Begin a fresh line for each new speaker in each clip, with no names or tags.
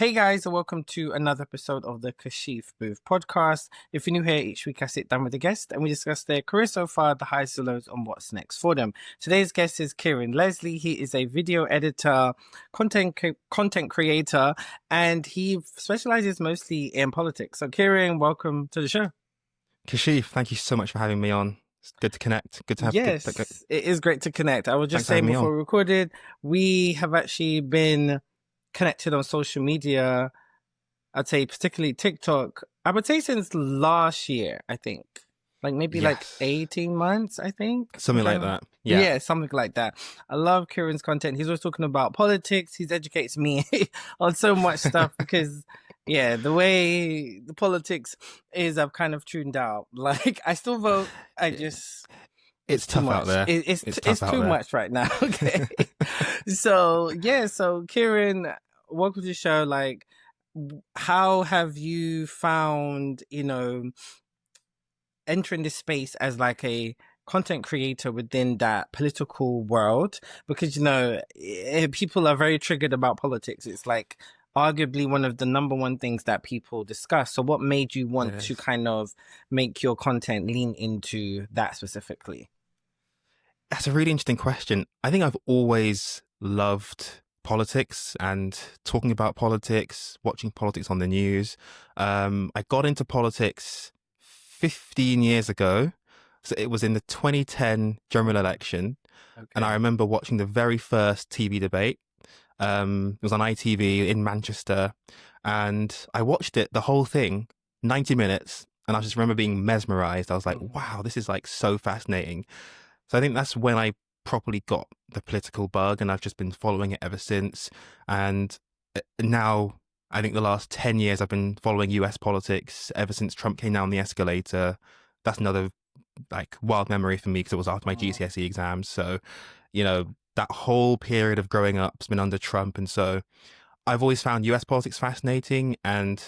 Hey guys, and welcome to another episode of the Kashif Booth podcast. If you're new here, each week I sit down with a guest and we discuss their career so far, the highs and lows, and what's next for them. Today's guest is Kieron Leslie. He is a video editor, content creator, and he specializes mostly in politics. So Kieron, welcome to the show.
Kashif, thank you so much for having me on. It's good to connect. Good to have.
Yes, it is great to connect. I was just saying before we recorded, we have actually been connected on social media, I'd say particularly TikTok, I would say since last year, I think. Like maybe like 18 months, I think.
Something like that.
Yeah, something like that. I love Kieron's content. He's always talking about politics. He educates me on so much stuff because, the way the politics is, I've kind of tuned out. Like, I still vote.
It's tough out there.
It's too much right now. Okay. So Kieron, welcome to the show. Like, how have you found, entering this space as like a content creator within that political world? Because, people are very triggered about politics. It's like arguably one of the number one things that people discuss. So what made you want to kind of make your content lean into that specifically?
That's a really interesting question. I think I've always loved politics and talking about politics, watching politics on the news. I got into politics 15 years ago. So it was in the 2010 general election. Okay. And I remember watching the very first TV debate. It was on ITV in Manchester. And I watched it, the whole thing, 90 minutes. And I just remember being mesmerized. I was like, wow, this is like so fascinating. So I think that's when I properly got the political bug, and I've just been following it ever since. And now I think the last 10 years I've been following US politics ever since Trump came down the escalator. That's another like wild memory for me because it was after my GCSE exams. So, that whole period of growing up has been under Trump. And so I've always found US politics fascinating, and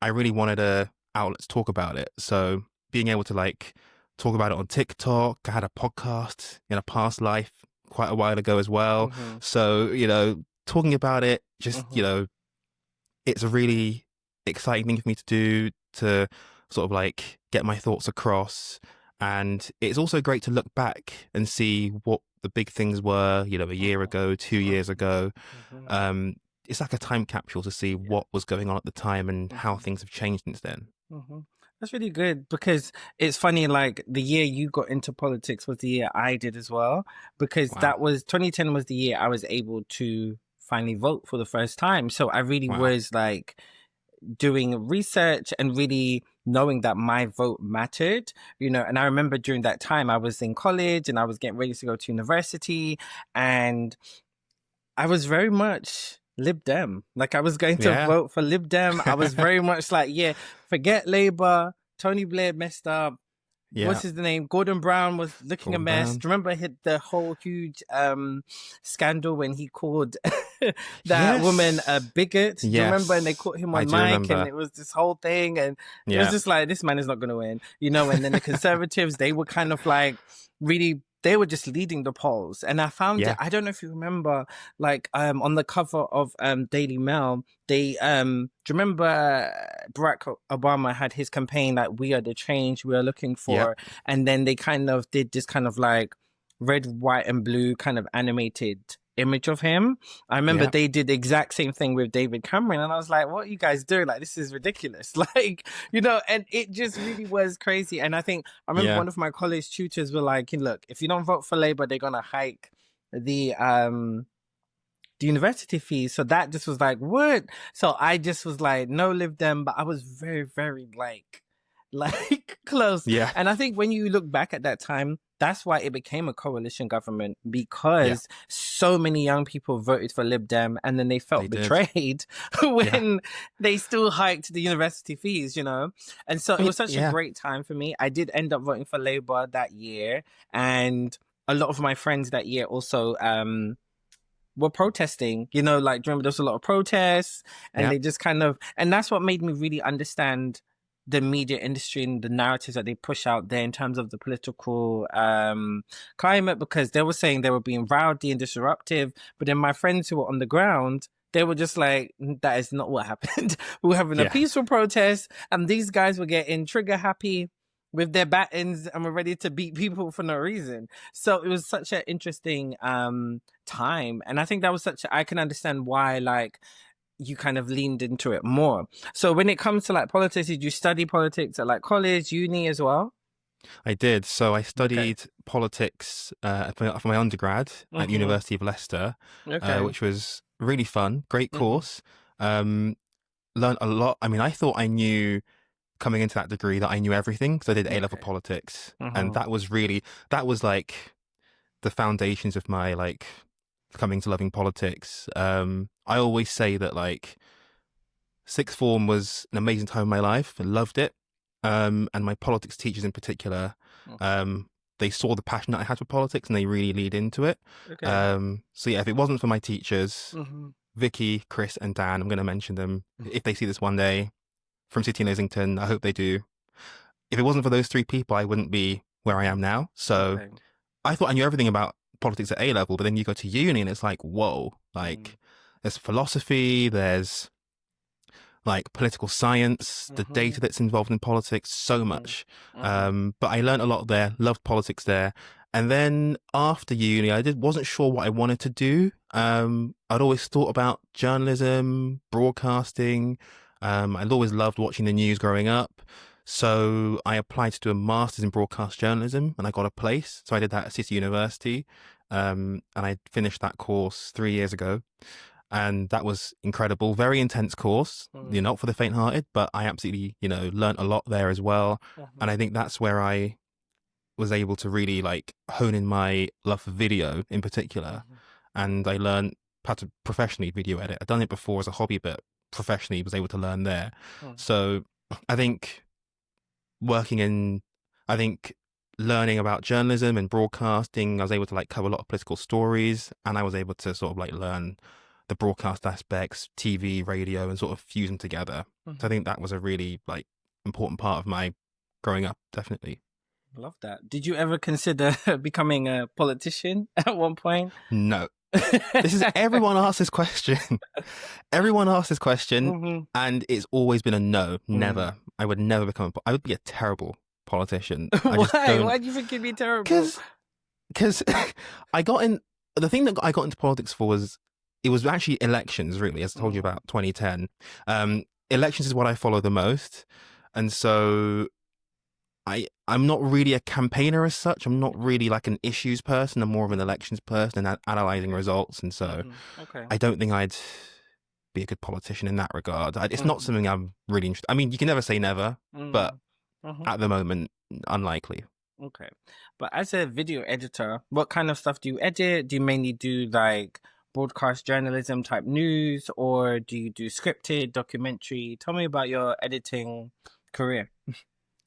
I really wanted a outlet to talk about it. So being able to talk about it on TikTok. I had a podcast in a past life quite a while ago as well. Mm-hmm. So, talking about it, just, it's a really exciting thing for me to do, to sort of get my thoughts across. And it's also great to look back and see what the big things were, a year ago, 2 years ago. Mm-hmm. It's like a time capsule to see what was going on at the time and how things have changed since then.
Mm-hmm. That's really good because it's funny, like the year you got into politics was the year I did as well, because that was 2010 was the year I was able to finally vote for the first time. So I really was like doing research and really knowing that my vote mattered, and I remember during that time I was in college and I was getting ready to go to university, and I was very much Lib Dem. Like I was going to vote for Lib Dem. I was very much like, forget Labour. Tony Blair messed up. Yeah. What's his name? Gordon Brown was looking a mess. Do you remember hit the whole huge scandal when he called that woman a bigot? Do you remember? And they caught him on mic and it was this whole thing. And it was just like, this man is not going to win, and then the Conservatives, they were kind of like really, they were just leading the polls. And I found it, I don't know if you remember, on the cover of Daily Mail, they, do you remember Barack Obama had his campaign, like, we are the change we are looking for. And then they kind of did this kind of like red, white and blue kind of animated image of him. I remember they did the exact same thing with David Cameron, and I was like, what are you guys doing? Like, this is ridiculous. And it just really was crazy. And I think I remember one of my college tutors were like, look, if you don't vote for Labour, they're gonna hike the university fees. So that just was like, what? So I just was like, no Lib Dem, but I was very, very like close. And I think when you look back at that time, that's why it became a coalition government, because so many young people voted for Lib Dem and then they felt betrayed when they still hiked the university fees, And so it was such a great time for me. I did end up voting for Labour that year, and a lot of my friends that year also were protesting, remember there was a lot of protests, and they just kind of, and that's what made me really understand the media industry and the narratives that they push out there in terms of the political climate, because they were saying they were being rowdy and disruptive, but then my friends who were on the ground, They were just like, that is not what happened. We were having a
Yeah.
peaceful protest, and these guys were getting trigger happy with their battens and were ready to beat people for no reason. So it was such an interesting time. And I think that was I can understand why like you kind of leaned into it more. So when it comes to like politics, did you study politics at like college, uni as well?
I did. So I
Okay.
studied politics for my undergrad at the
Mm-hmm.
University of Leicester,
Okay.
which was really fun, great
Mm-hmm.
course. Um, Learned a lot. I mean, I thought I knew coming into that degree that I knew everything because I did A-level
Okay.
politics, and
Mm-hmm.
that was like the foundations of my like coming to loving politics. I always say that like sixth form was an amazing time in my life. I loved it. And my politics teachers in particular,
Mm-hmm.
um, they saw the passion that I had for politics and they really lead into it.
Okay.
So yeah, if it wasn't for my teachers,
Mm-hmm.
Vicky, Chris, and Dan, I'm going to mention them if they see this one day from City and Islington. I hope they do. If it wasn't for those three people, I wouldn't be where I
Mm-hmm.
am now. So
Okay.
I thought I knew everything about politics at A level, but then you go to uni and it's like, whoa,
Mm-hmm.
like there's philosophy, there's like political science, the
Mm-hmm.
data that's involved in politics, so
Mm-hmm.
much.
Mm-hmm.
But I learned a lot there, loved politics there. And then after uni, wasn't sure what I wanted to do. I'd always thought about journalism, broadcasting. I'd always loved watching the news growing up. So I applied to do a master's in broadcast journalism and I got a place. So I did that at City University. And I finished that course 3 years ago. And that was incredible. Very intense course. You're
Mm-hmm.
not for the faint-hearted, but I absolutely, learnt a lot there as well. And I think that's where I was able to really like hone in my love for video in particular.
Mm-hmm.
And I learned how to professionally video edit. I'd done it before as a hobby, but professionally was able to learn there.
Mm-hmm.
So I think working in, I think learning about journalism and broadcasting, I was able to like cover a lot of political stories and I was able to sort of like learn the broadcast aspects, TV, radio, and sort of fuse them together. So I
Mm-hmm.
think that was a really like important part of my growing up, definitely.
Love that. Did you ever consider becoming a politician at one point?
No. This is everyone asks this question. Everyone asks this question,
Mm-hmm.
and it's always been a no.
Mm.
Never. I would never become. I would be a terrible politician. I just
Why?
don't.
Why do you think it'd be terrible?
Because I got in. The thing that I got into politics for was it was actually elections. Really, as I told you
Mm.
about 2010. Elections is what I follow the most, and so I'm not really a campaigner as such. I'm not really like an issues person. I'm more of an elections person and analyzing results. And so
Mm-hmm. Okay.
I don't think I'd be a good politician in that regard. It's not
Mm-hmm.
something I'm really interested. I mean, you can never say never, but
Mm-hmm.
at the moment, unlikely.
Okay. But as a video editor, what kind of stuff do you edit? Do you mainly do like broadcast journalism type news, or do you do scripted documentary? Tell me about your editing career.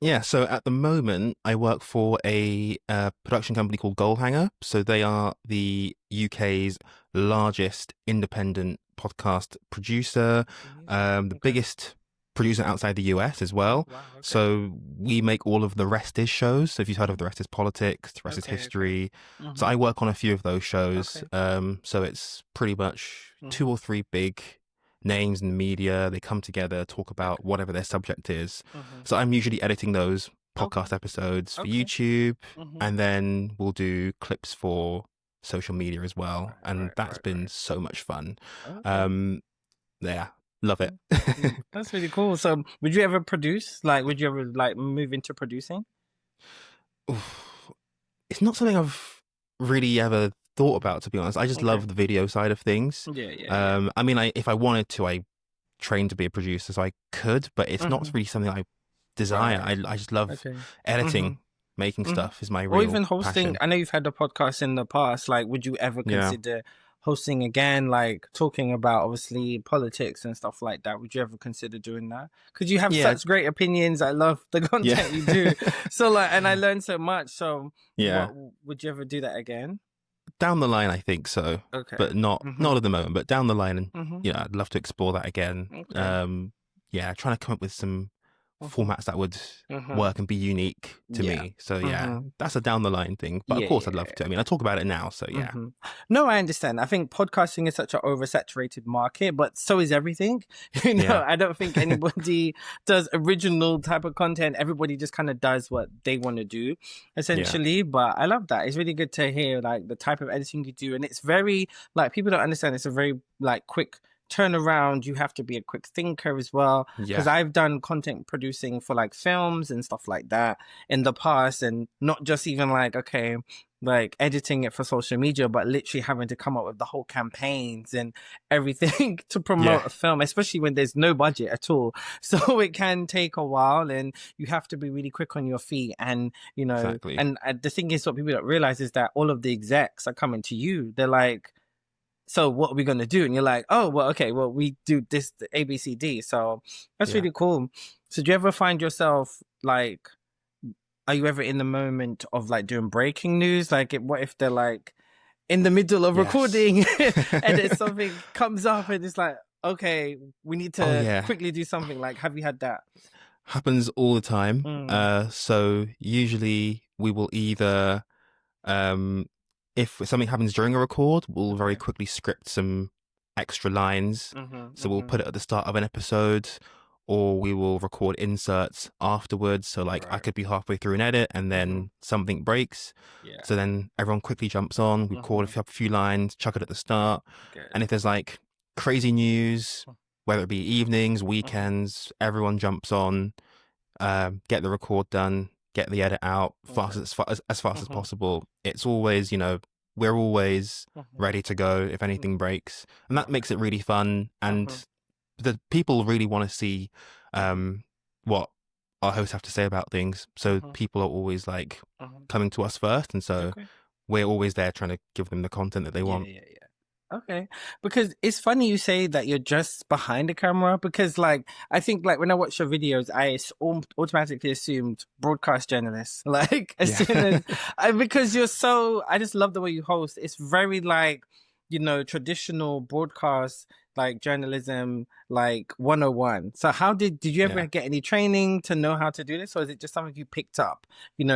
Yeah, so at the moment, I work for a production company called Goalhanger. So they are the UK's largest independent podcast producer,
Amazing.
the
Okay.
biggest producer outside the US as
Oh,
well.
wow. Okay.
So we make all of the Rest Is shows. So if you've heard of the Rest Is Politics, the Rest Is
Okay. Okay.
History. So
Mm-hmm.
I work on a few of those shows.
Okay.
So it's pretty much two
Mm-hmm.
or three big names in the media. They come together, talk about
Okay.
whatever their subject is.
Mm-hmm.
So I'm usually editing those
Okay.
podcast episodes for
Okay.
YouTube,
Mm-hmm.
and then we'll do clips for social media as well.
Right.
And
Right.
that's
Right.
been
Right.
so much fun.
Okay.
Um, yeah, love it.
That's really cool. So, would you ever produce? Like, would you ever like move into producing?
Oof. It's not something I've really ever thought about, to be honest. I just
Okay.
love the video side of things.
Yeah. Yeah. Yeah.
I mean, if I wanted to, I trained to be a producer, so I could, but it's not
Mm-hmm.
really something I desire.
Right.
I just love
Okay. Mm-hmm.
editing, making
Mm-hmm.
stuff is my
Or
real
even hosting.
passion.
I know you've had a podcast in the past. Like, would you ever
Yeah.
consider hosting again? Like, talking about obviously politics and stuff like that. Would you ever consider doing that? Because you have
Yeah.
such great opinions. I love the content you do. So, like, and I learned so much. So,
Yeah.
would you ever do that again?
Down the line, I think so,
Okay.
but not
Mm-hmm.
at the moment. But down the line, and
Mm-hmm.
yeah, I'd love to explore that again.
Okay.
Yeah, trying to come up with some formats that would
Mm-hmm.
work and be unique to
Yeah.
me. So
Mm-hmm.
that's a down the line thing. But of
Yeah,
course,
yeah,
I'd love
yeah.
to. I mean, I talk about it now. So yeah,
Hmm. No, I understand. I think podcasting is such an oversaturated market, but so is everything.
yeah,
I don't think anybody does original type of content. Everybody just kind of does what they want to do,
yeah,
essentially. But I love that. It's really good to hear like the type of editing you do, and it's very like people don't understand. It's a very like quick turnaround. You have to be a quick thinker as well, because
yeah,
I've done content producing for like films and stuff like that in the past, and not just even like okay, like editing it for social media, but literally having to come up with the whole campaigns and everything to
yeah.
promote a film, especially when there's no budget at all. So it can take a while, and you have to be really quick on your feet. And
Exactly.
and the thing is, what people don't realize is that all of the execs are coming to you. They're like, so what are we going to do? And you're like, oh, well, okay, well, we do this, the A, B, C, D. So that's
Yeah,
really cool. So do you ever find yourself like, are you ever in the moment of like doing breaking news? Like, what if they're like in the middle of
yes.
recording and then something comes up and it's like, okay, we need
Oh
to
yeah,
quickly do something. Like, have you had that?
happens all the time.
Mm.
So usually we will either um if something happens during a record, we'll very
Okay.
quickly script some extra lines.
Mm-hmm,
So we'll
mm-hmm.
put it at the start of an episode, or we will record inserts afterwards. So like I
Right.
could be halfway through an edit and
Mm-hmm.
then something breaks.
Yeah.
So then everyone quickly jumps on, we record
Mm-hmm.
a few lines, chuck it at the start.
Good.
And if there's like crazy news, whether it be evenings,
Mm-hmm.
weekends, everyone jumps on, get the record done, get the edit out
Okay.
as fast as
Mm-hmm.
possible. It's always, we're always
Mm-hmm.
ready to go if anything breaks, and that makes
Okay.
it really fun.
Mm-hmm.
And the people really want to see what our hosts have to say about things. So
Mm-hmm.
people are always like
Mm-hmm.
coming to us first, and so
Okay.
we're always there trying to give them the content that they
Yeah,
want.
yeah, yeah. Okay. Because it's funny you say that you're just behind the camera because like I think like when I watch your videos automatically assumed broadcast journalist like as
Yeah.
soon as because you're so I just love the way you host. It's very like traditional broadcast like journalism like 101. So how did you ever
Yeah.
get any training to know how to do this, or is it just something you picked up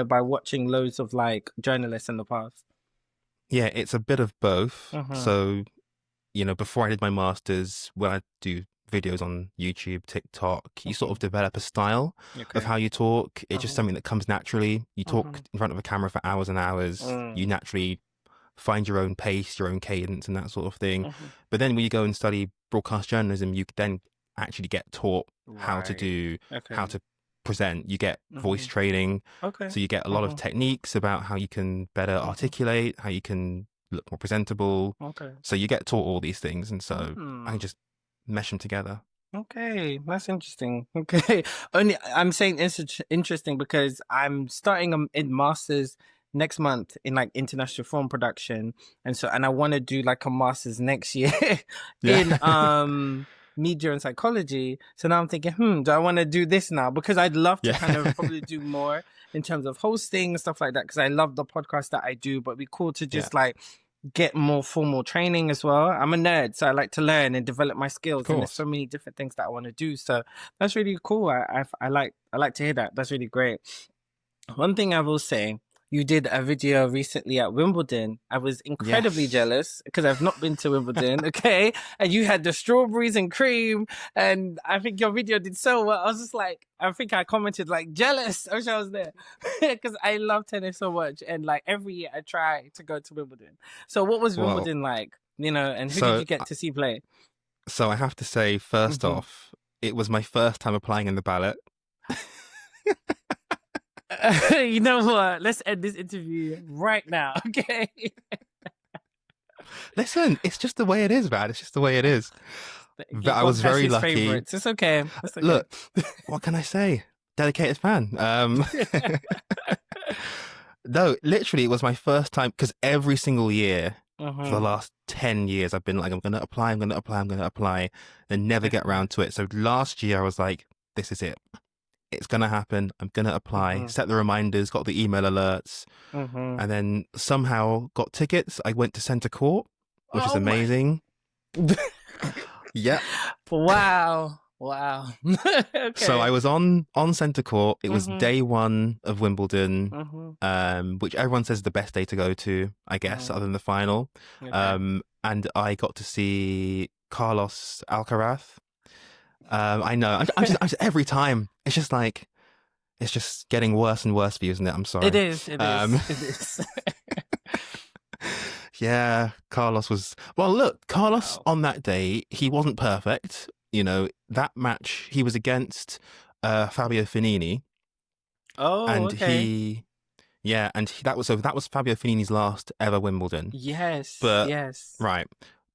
by watching loads of like journalists in the past?
Yeah, it's a bit of both.
Mm-hmm.
So, before I did my masters, when I do videos on YouTube, TikTok, you sort
Mm-hmm.
of develop a style of
Okay.
how you talk. It's just
Uh-huh.
something that comes naturally. You talk
Mhm.
in front of a camera for hours and hours. You
Mm.
naturally find your own pace, your own cadence, and that sort of thing.
Mhm.
But then when you go and study broadcast journalism, you then actually get taught how to
Right.
do, how
Okay.
to present. You get voice
Mhm.
training.
Okay.
So you get a lot of
Mhm.
techniques about how you can better
Mhm.
articulate, how you can look more presentable.
Okay.
So you get taught all these things, and so I
Mm.
just mesh them together.
Okay, that's interesting. Okay, only I'm saying it's interesting because I'm starting in masters next month in like international film production, and I want to do like a masters next year
Yeah.
in media and psychology. So now I'm thinking, do I want to do this now? Because I'd love to kind of
Yeah.
probably do more in terms of hosting and stuff like that. Because I love the podcast that I do, but it'd be cool to
Yeah.
just like get more formal training as well. I'm a nerd, so I like to learn and develop my
Of
skills, and there's
course.
so many different things that I want to do. So that's really cool. I like to hear that. That's really great. One thing I will say, you did a video recently at Wimbledon. I was incredibly
Yes.
jealous because I've not been to Wimbledon, okay? And you had the strawberries and cream, and I think your video did so well. I was just like, I think I commented like jealous. I wish I was there because I love tennis so much, and like every year I try to go to Wimbledon. So what was
Well,
Wimbledon like? And who did
so
you get to see play?
so I have to say, first
Hmm.
off, it was my first time applying in the ballot.
You know what? Let's end this interview right now, okay?
Listen, it's just the way it is, man. It's just the way it is.
He
I
got
was
past
very
his
lucky.
favorites. It's okay. It's okay.
Look, what can I say? Dedicated fan. No, literally, it was my first time because every single year for the
Hmm.
last 10 years, I've been like, I'm going to apply, I'm going to apply, I'm going to apply, and never get around to it. So last year, I was like, this is it. It's going to happen. I'm going to apply,
Hmm.
set the reminders, got the email alerts,
Hmm.
and then somehow got tickets. I went to Centre Court, which is
Oh my!
amazing. Yeah.
Wow! Wow.
So I
Okay.
was on centre court. It was
Mhm.
day one of Wimbledon,
Mhm.
which everyone says is the best day to go to, I guess,
Mhm.
other than the final.
Okay.
And I got to see Carlos Alcaraz. I know. I'm just every time. It's just like it's just getting worse and worse for you, isn't it? I'm
It
sorry.
is. It
Um,
is. It is.
yeah, Carlos was. Well, look, Carlos
Wow.
on that day, he wasn't perfect. You know, that match he was against Fabio Finini,
Oh,
and
okay.
that was Fabio Finini's last ever Wimbledon.
Yes.
But
Yes.
right,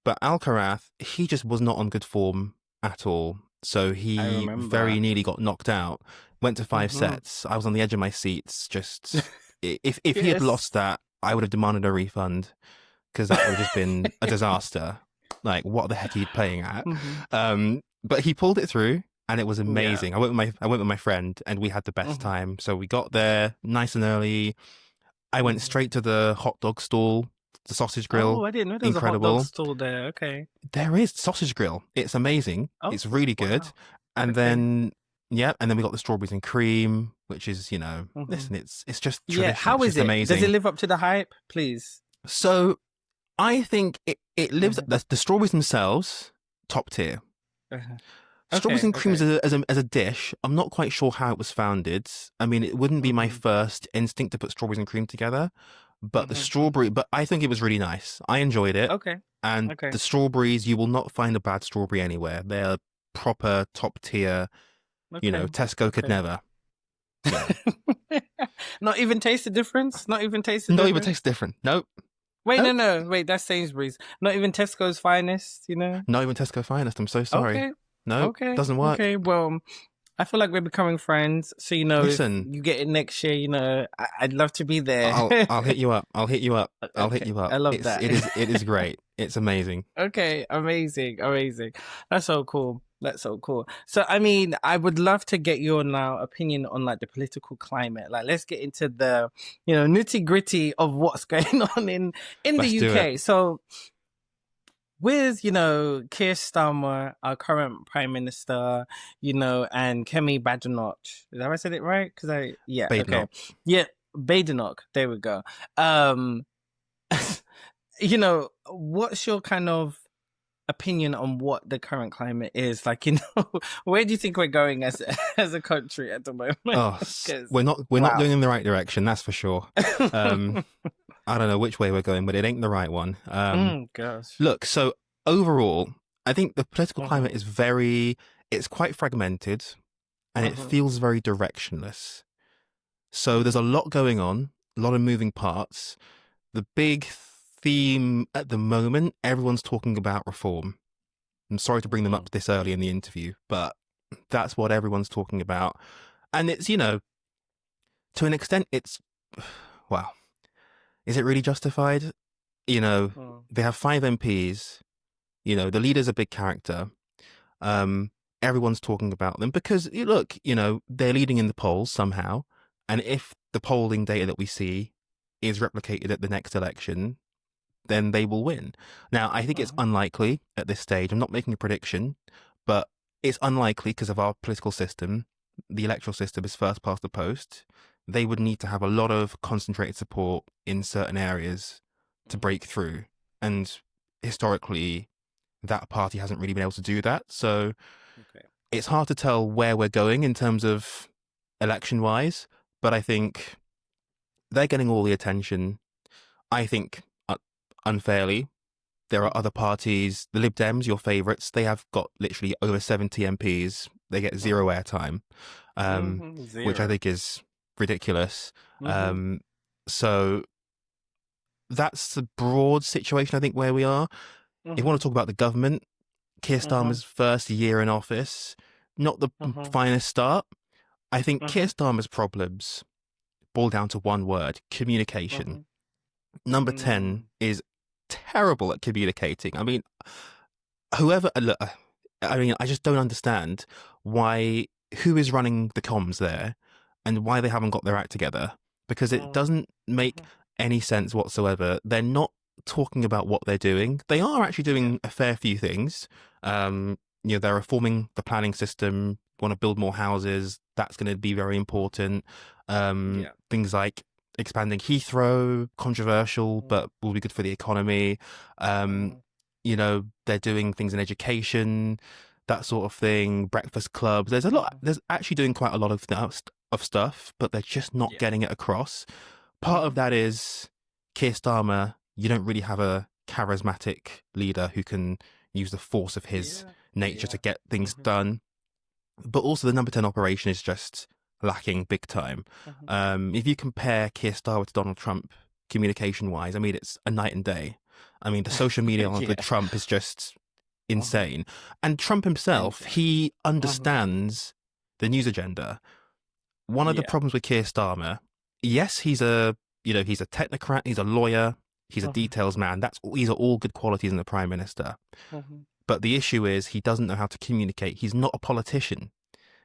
but Alcaraz, he just was not on good form at all. So
I
he very
remember.
nearly got knocked out. Went to five
Mhm.
sets. I was on the edge of my seats. Just if he had lost
Yes.
that, I would have demanded a refund because that would have just been a disaster. Like what the heck are you playing at?
Mhm.
But he pulled it through. And it was
Yeah.
amazing. I went with my friend, and we had the best
Mhm.
time. So we got there nice and early. I went
Mhm.
straight to the hot dog stall, the sausage
Oh,
grill.
I didn't know there was a hot dog
Incredible.
stall there. Okay.
There is sausage grill. It's amazing.
Oh,
It's really good.
wow.
And
Okay.
then yeah, and then we got the strawberries and cream, which is,
Mhm.
listen, it's just
Yeah.
tradition.
How
It's
is
just
it? Does it
amazing.
live up to the hype? Please.
So I think it lives
Mhm.
the strawberries themselves, top tier.
Uh-huh.
Strawberries
Okay.
and cream
Okay.
as a dish, I'm not quite sure how it was founded. I mean, it wouldn't be my
Mhm.
first instinct to put strawberries and cream together,
Mhm. Mhm.
but I think it was really nice. I enjoyed it.
Okay.
And
Okay.
the strawberries, you will not find a bad strawberry anywhere. They're proper top tier,
Okay.
Tesco could
Okay.
never, you know,
Not even taste the difference. Not even taste the
not even
difference.
taste different. Nope.
Wait, no,
Nope.
no. Wait, that's Sainsbury's. Not even Tesco's finest. You know.
Not even Tesco finest. I'm so sorry.
Okay.
Nope.
Okay.
Doesn't work.
Okay. Well, I feel like we're becoming friends. So if
Listen,
you get it next year, I'd love to be there.
I'll hit you up. I'll hit you up. I'll hit
Okay.
you up.
I love that.
It is great. It's amazing.
Okay, amazing, amazing. That's so cool. That's so cool. So, I mean, I would love to get your now opinion on like the political climate. Like, let's get into the, nitty gritty of what's going on in the
Let's do it.
UK. So, with Keir Starmer, our current Prime Minister, and Kemi Badenoch. Is that how I said it right? Yeah, okay,
Badenoch.
yeah, Badenoch. There we go. Um, what's your kind of opinion on what the current climate is like? Where do you think we're going as as a country at the moment?
Oh,
Because
we're not
wow.
going in the right direction, that's for sure. Um, I don't know which way we're going, but it ain't the right one.
Gosh.
Look, so overall, I think the political
Mm-hmm.
climate it's quite fragmented and it
Mm-hmm.
feels very directionless. So there's a lot going on, a lot of moving parts. The big theme at the moment, everyone's talking about reform. I'm sorry to bring them
Mm-hmm.
up this early in the interview, but that's what everyone's talking about. And it's, to an extent, well, is it really justified? They have five MPs, the leader's a big character. Um, Everyone's talking about them because look, they're leading in the polls somehow. And if the polling data that we see is replicated at the next election, then they will win. Now, I think it's
Mm-hmm.
unlikely at this stage. I'm not making a prediction, but it's unlikely because of our political system. The electoral system is first past the post. They would need to have a lot of concentrated support in certain areas to break through. And historically, that party hasn't really been able to do that. So
Okay.
it's hard to tell where we're going in terms of election wise, but I think they're getting all the attention. I think unfairly. There are other parties, the Lib Dems, your favourites, they have got literally over 70 MPs. They get zero
Mm-hmm.
airtime,
Mm-hmm.
which I
Zero.
think is ridiculous.
Mm-hmm.
Um, so that's the broad situation, I think, where we are. If you
Mm-hmm.
want to talk about the government, Keir
Mm-hmm.
Starmer's first year in office, not the
Mm-hmm.
finest start. I think Keir
Mm-hmm.
Starmer's problems boil down to one word: communication. Number 10
Mm-hmm.
is terrible at communicating. I mean, whoever, look, I mean, I just don't understand who is running the comms there and why they haven't got their act together because it doesn't make
Mm-hmm.
any sense whatsoever. They're not talking about what they're doing. They are actually
Yeah.
doing a fair few things. they're reforming the planning system, want to build more houses. That's going to be very important.
Yeah.
Things like expanding Heathrow, controversial, but will be good for the economy.
Mm-hmm.
They're doing things in education, that sort of thing, breakfast clubs. There's actually doing quite a lot of stuff, but they're just not
Yeah.
getting it across. Part of that is Keir Starmer, you don't really have a charismatic leader who can use the force of his
Yeah.
nature
Yeah.
to get things
Mm-hmm.
done. But also the number 10 operation is just lacking big time.
Mm-hmm.
If you compare Keir Starmer to Donald Trump communication wise, I mean, it's a night and day. I mean, the social media
Yeah.
with Trump is just
Mm-hmm.
insane. And Trump himself,
Insane.
he
Mm-hmm.
understands the news agenda. One of the
Yeah.
problems with Keir Starmer, yes, he's he's a technocrat, he's a lawyer, he's a
Mm-hmm.
details man. These are all good qualities in the prime minister.
Mm-hmm.
But the issue is he doesn't know how to communicate. He's not a politician.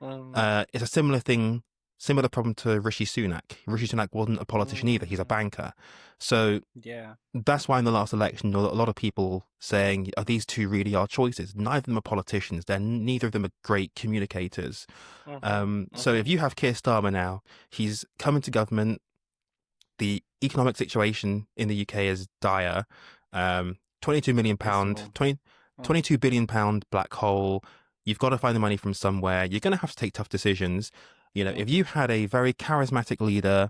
Mm-hmm.
It's a similar problem to Rishi Sunak. Rishi Sunak wasn't a politician either. He's a banker. So
Yeah.
that's why in the last election, a lot of people saying, are these two really our choices? Neither of them are politicians. Neither of them are great communicators.
Mm-hmm.
So if
Mm-hmm.
you have Keir Starmer now, he's come into government. The economic situation in the UK is dire. 22 million pound,
Abysmal.
22 billion pound black hole. You've got to find the money from somewhere. You're going to have to take tough decisions. If you
Mm-hmm.
had a very charismatic leader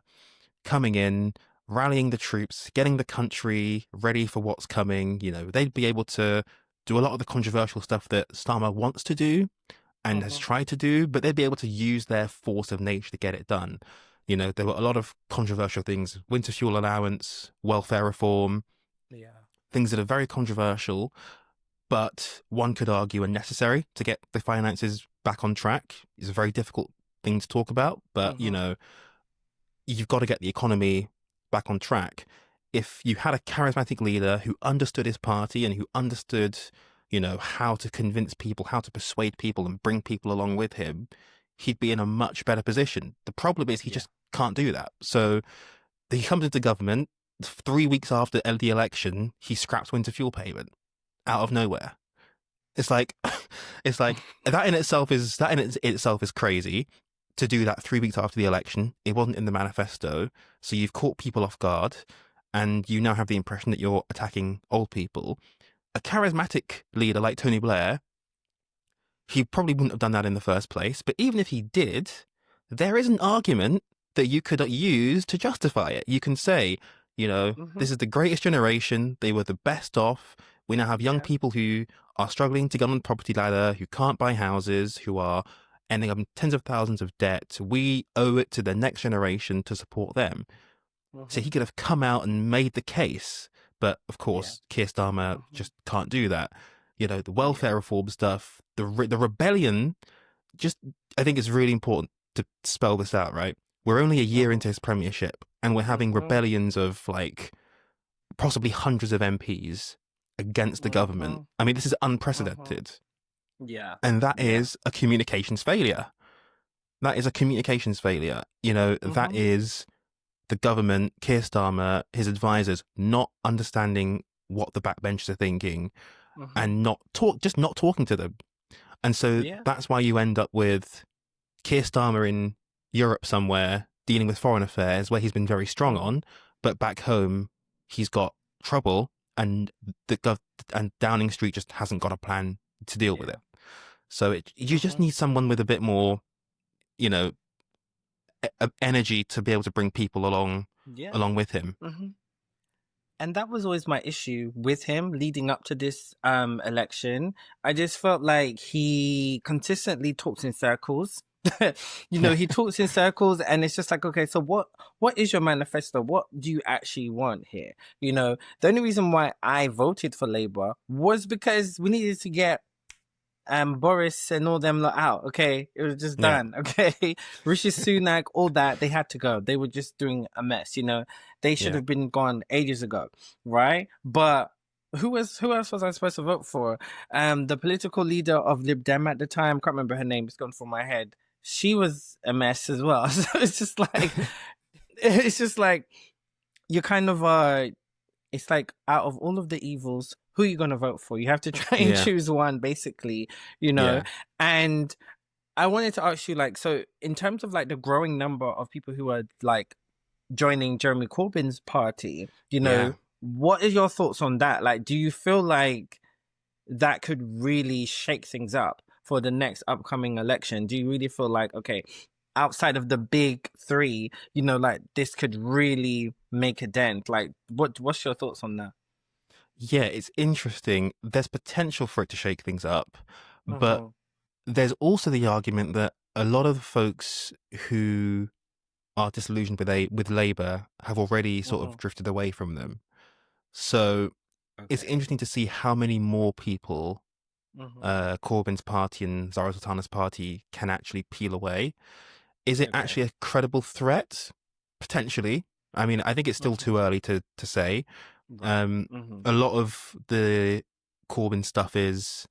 coming in, rallying the troops, getting the country ready for what's coming, they'd be able to do a lot of the controversial stuff that Starmer wants to do and has
Mm-hmm.
tried to do, but they'd be able to use their force of nature to get it done. There were a lot of controversial things: winter fuel allowance, welfare reform,
Yeah.
things that are very controversial, but one could argue are necessary to get the finances back on track. It's a very difficult thing to talk about, but
Mm-hmm.
you've got to get the economy back on track. If you had a charismatic leader who understood his party and who understood, how to convince people, how to persuade people and bring people along with him, he'd be in a much better position. The problem is he
Yeah.
just can't do that. So he comes into government 3 weeks after the election, he scraps winter fuel payment out of nowhere. It's like, it's like that in itself is crazy to do that 3 weeks after the election. It wasn't in the manifesto. So you've caught people off guard and you now have the impression that you're attacking old people. A charismatic leader like Tony Blair, he probably wouldn't have done that in the first place. But even if he did, there is an argument that you could use to justify it. You can say,
Mm-hmm.
this is the greatest generation. They were the best off. We now have young
Yeah.
people who are struggling to get on the property ladder, who can't buy houses, who are ending up in tens of thousands of debt. We owe it to the next generation to support them. So
Mm-hmm.
he could have come out and made the case. But of
Yeah.
course, Keir Starmer
Mm-hmm.
just can't do that. The
Yeah.
welfare reform stuff, the rebellion, just, I think it's really important to spell this out, right? We're only a year
Mm-hmm.
into his premiership and we're having
Mm-hmm.
rebellions of like possibly hundreds of MPs against the government.
Mm-hmm.
I mean, this is
Mm-hmm.
unprecedented.
Yeah.
And that
Yeah.
is a communications failure. That is a communications failure. That
Mm-hmm.
is the government, Keir Starmer, his advisors not understanding what the backbenchers are thinking
Mm-hmm.
and just not talking to them. And so
Yeah.
that's why you end up with Keir Starmer in Europe somewhere dealing with foreign affairs where he's been very strong
Mm-hmm.
on, but back home he's got trouble and and Downing Street just hasn't got a plan to deal with
Yeah.
it. So you just
Mm-hmm.
need someone with a bit more, you know, energy to be able to bring people
Yeah.
along with him.
Mm-hmm. And that was always my issue with him leading up to this election. I just felt like he consistently talks in circles.
Yeah.
He talks in circles and it's just like, okay, so what is your manifesto? What do you actually want here? The only reason why I voted for Labour was because we needed to get Boris and all them lot out. Okay, it was just
Yeah.
done. Okay, Rishi Sunak, all that, they had to go. They were just doing a mess. They should
Yeah.
have been gone ages ago, right? But who else was I supposed to vote for? The political leader of Lib Dem at the time, can't remember her name. It's gone from my head. She was a mess as well. So it's just like, you're kind of it's like out of all of the evils, who are you going to vote for? You have to try and
Yeah.
choose one, basically, you know.
Yeah.
And I wanted to ask you, like, so in terms of like the growing number of people who are like joining Jeremy Corbyn's party, you
Yeah.
know, what is your thoughts on that? Like, do you feel like that could really shake things up for the next upcoming election? Do you really feel like, okay, outside of the big three, you know, like this could really make a dent? Like, what's your thoughts on that?
Yeah, it's interesting. There's potential for it to shake things up, but
Uh-huh.
there's also the argument that a lot of the folks who are disillusioned with Labour have already sort of
Uh-huh.
drifted away from them. So it's
Okay.
interesting to see how many more people
Uh-huh.
Corbyn's party and Zara Sultana's party can actually peel away. Is it
Okay.
actually a credible threat? Potentially. I mean, I think it's still
Uh-huh.
too early to say.
Right.
Um,
Uh-huh.
a lot of the Corbyn stuff is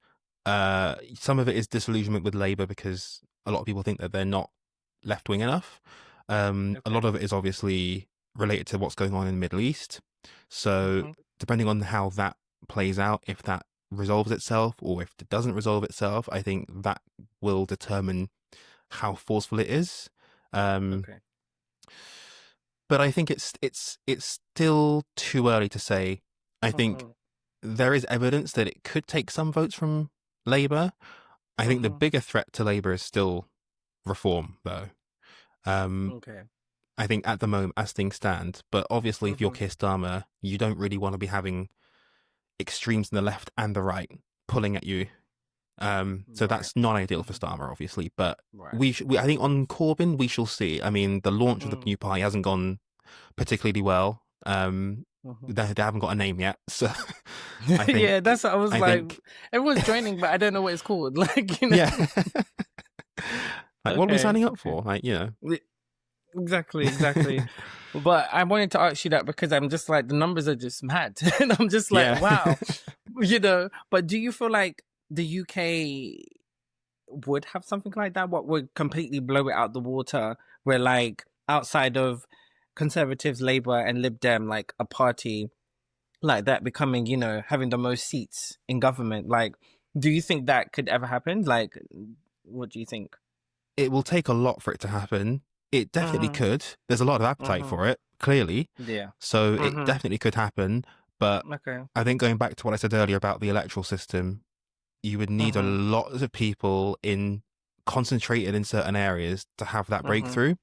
some of it is disillusionment with Labour because a lot of people think that they're not left wing enough. A
Okay.
lot of it is obviously related to what's going on in the Middle East. So
Uh-huh.
depending on how that plays out, if that resolves itself or if it doesn't resolve itself, I think that will determine how forceful it is. Um,
Okay.
but I think it's still too early to say. I think
Uh-huh.
there is evidence that it could take some votes from Labour. I think the
Uh-huh.
bigger threat to Labour is still reform, though. Um,
Okay.
I think at the moment, as things stand, but obviously, if you're
Uh-huh.
Keir Starmer, you don't really want to be having extremes in the left and the right pulling at you. So
Right.
that's not ideal for
Uh-huh.
Starmer, obviously. But
Right.
I think on Corbyn, we shall see. I mean, the launch of the
Mm.
new party hasn't gone particularly well.
Uh-huh.
They haven't got a name yet, so I think
Yeah, that's what I was
I
like.
think
Everyone's joining, but I don't know what it's called. Like, you know.
yeah. Like, what are we
Okay.
signing up
Okay.
for? Like,
Exactly. Exactly. But I wanted to ask you that because I'm just like the numbers are just mad, and I'm just like,
yeah.
wow, you know. But do you feel like the UK would have something like that? What would completely blow it out the water? Where like outside of Conservatives, Labour, and Lib Dem, like a party like that becoming, you know, having the most seats in government. Like, do you think that could ever happen? Like, what do you think?
It will take a lot for it to happen. It definitely
Mm-hmm.
could. There's a lot of appetite
Mm-hmm.
for it, clearly.
Yeah.
So it
Mm-hmm.
definitely could happen. But
Okay.
I think going back to what I said earlier about the electoral system, you would need a
Mm-hmm.
lot of people in concentrated in certain areas to have that
Mm-hmm.
breakthrough.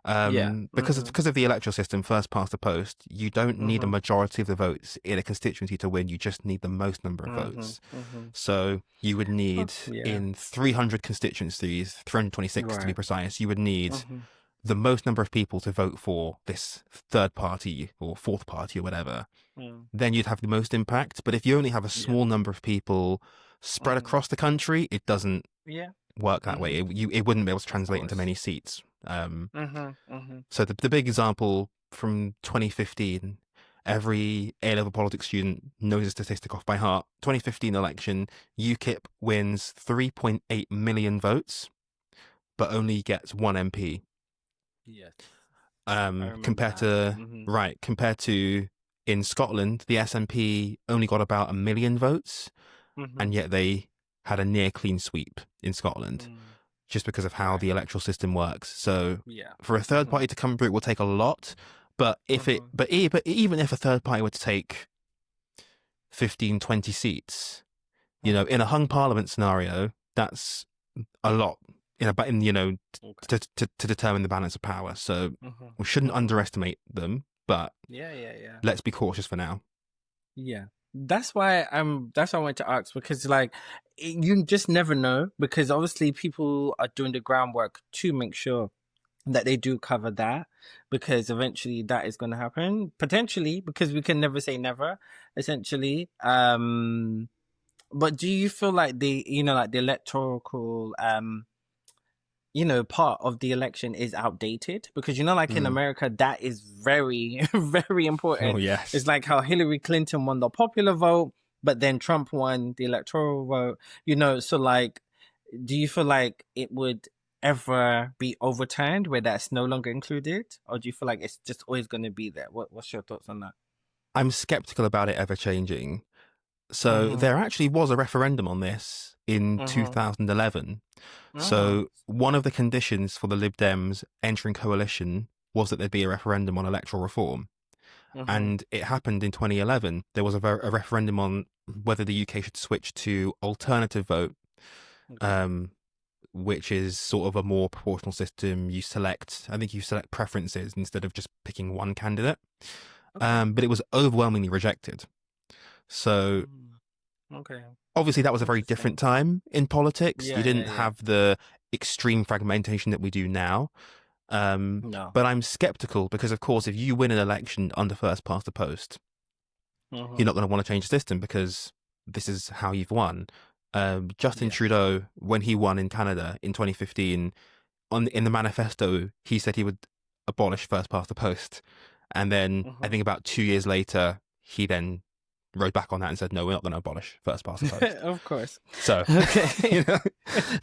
Yeah. Mm-hmm.
Because of the electoral system, first past the post, you don't need a
Mm-hmm.
majority of the votes in a constituency to win. You just need the most number of
Mm-hmm.
votes.
Mm-hmm.
So you would need
Yeah.
in 300 constituencies, 326 to be
Right.
precise, you would need
Mm-hmm.
the most number of people to vote for this third party or fourth party or whatever.
Mm.
Then you'd have the most impact. But if you only have a
Yeah.
small number of people spread
Mm-hmm.
across the country, it doesn't
Yeah.
work that way.
Mm-hmm.
It wouldn't be able to
Of
translate into
course.
many seats.
Mm-hmm. Mm-hmm.
So the big example from 2015, every A-level politics student knows the statistic off by heart. 2015 election, UKIP wins 3.8 million votes, but only gets one MP.
Yes. I remember
Compared
that.
to
Mm-hmm.
compared to in Scotland, the SNP only got about a million votes,
Mm-hmm.
and yet they had a near clean sweep in Scotland,
Mm.
just because of how
Right.
the electoral system works. So
Yeah.
for a third
Mm-hmm.
party to come through, it will take a lot. But
Mm-hmm.
but even if a third party were to take 15, 20 seats,
Mm-hmm.
in a hung parliament scenario, that's a lot.
Okay.
To determine the balance of power. So
Mm-hmm.
we shouldn't
Mm-hmm.
underestimate them, but
Yeah. Yeah. Yeah.
let's be cautious for now.
Yeah. That's why I wanted to ask because like you just never know because obviously people are doing the groundwork to make sure that they do cover that because eventually that is going to happen potentially because we can never say never essentially. But do you feel like the electoral part of the election is outdated because like in
Mm.
America that is very very
Oh
important. It's
yes.
like how Hillary Clinton won the popular vote, but then Trump won the electoral vote. So like, do you feel like it would ever be overturned where that's no longer included, or do you feel like it's just always going to be there? What's your thoughts on that?
I'm skeptical about it ever changing. So
Mm-hmm.
there actually was a referendum on this in
Mm-hmm.
2011.
Mm-hmm.
So one of the conditions for the Lib Dems entering coalition was that there'd be a referendum on electoral reform.
Mm-hmm.
And it happened in 2011. There was a referendum on whether the UK should switch to alternative vote,
Okay.
um, which is sort of a more proportional system. I think you select preferences instead of just picking one candidate.
Okay.
But it was overwhelmingly rejected. So
Mm. Okay.
obviously that was a very different
Interesting.
time in politics. You
Yeah, yeah,
didn't
yeah.
have the extreme fragmentation that we do now.
No.
But I'm skeptical because, of course, if you win an election under first past the post, you're
Mm-hmm.
not going to want to change the system because this is how you've won. Justin
Yeah.
Trudeau, when he won in Canada in 2015, in the manifesto, he said he would abolish first past the post. And then I
Mm-hmm.
think about 2 years later, he then rode back on that and said, no, we're not going to abolish first past the post.
Of course.
So,
Okay.
you know,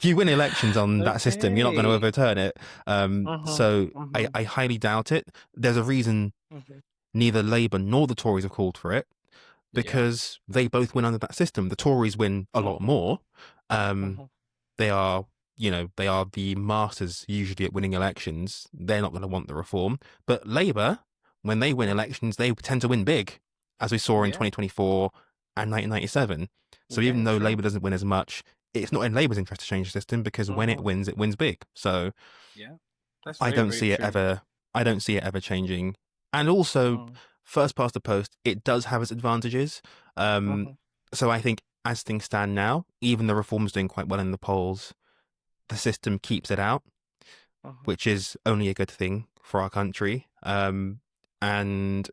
you win elections on that system, you're not going to
Okay.
overturn it.
Mm-hmm.
So
Mm-hmm.
I highly doubt it. There's a reason
Mm-hmm.
neither Labour nor the Tories have called for it
Yeah.
because they both win under that system. The Tories win a lot
Mm-hmm.
more. Um,
Mm-hmm.
they are, they are the masters usually at winning elections. They're not going to want the reform. But Labour, when they win
Mm-hmm.
elections, they tend to win big, as we saw in
Yeah.
2024 and 1997. So
Yeah,
even
it's
though
true.
Labour doesn't win as much, it's not in Labour's interest to change the system because when
Mm-hmm.
it wins big. So
Yeah. That's
I
very,
don't
very
see it
true.
ever. I don't see it ever changing. And also,
Mm-hmm.
first past the post, it does have its advantages. Um,
Mm-hmm.
so I think as things stand now, even the reform's doing quite well in the polls, the system keeps it out,
Mm-hmm.
which is only a good thing for our country. And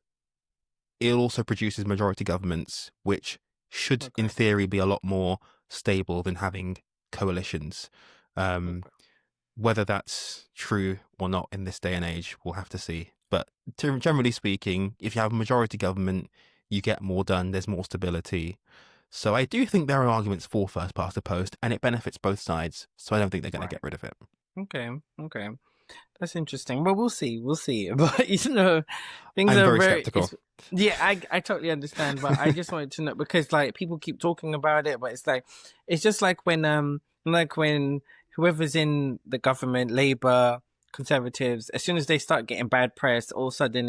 it also produces majority governments, which should, in
Okay.
theory, be a lot more stable than having coalitions. Um,
Okay.
Whether that's true or not in this day and age, we'll have to see. But generally speaking, if you have a majority government, you get more done, there's more stability. So I do think there are arguments for first past the post, and it benefits both sides. So I don't think they're going to
Right.
get rid of it.
Okay. Okay. That's interesting. But we'll see. We'll see. But things
I'm
are
very
very.
skeptical.
It's yeah. I totally understand. But I just wanted to know because like people keep talking about it, but it's just like when whoever's in the government, Labour, Conservatives, as soon as they start getting bad press, all of a sudden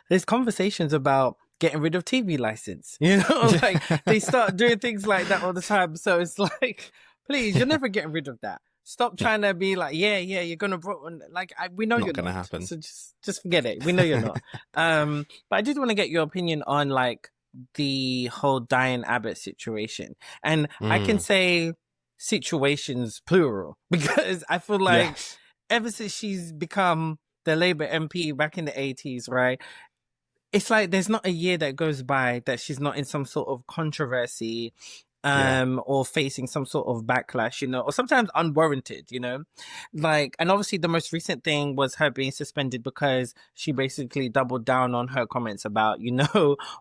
there's conversations about getting rid of TV license. Like they start doing things like that all the time. So it's like, please, you're
Yeah,
never getting rid of that. Stop
no,
trying to be like, yeah, yeah, you're gonna we know
not
you're
going to
not.
happen.
So just forget it. We know you're not. But I did want to get your opinion on like the whole Diane Abbott situation, and I can
Mm,
say situations plural because I feel like
yes.
ever since she's become the Labour MP back in the 80s, right? It's like there's not a year that goes by that she's not in some sort of controversy
Yeah.
or facing some sort of backlash, or sometimes unwarranted, like, and obviously the most recent thing was her being suspended because she basically doubled down on her comments about,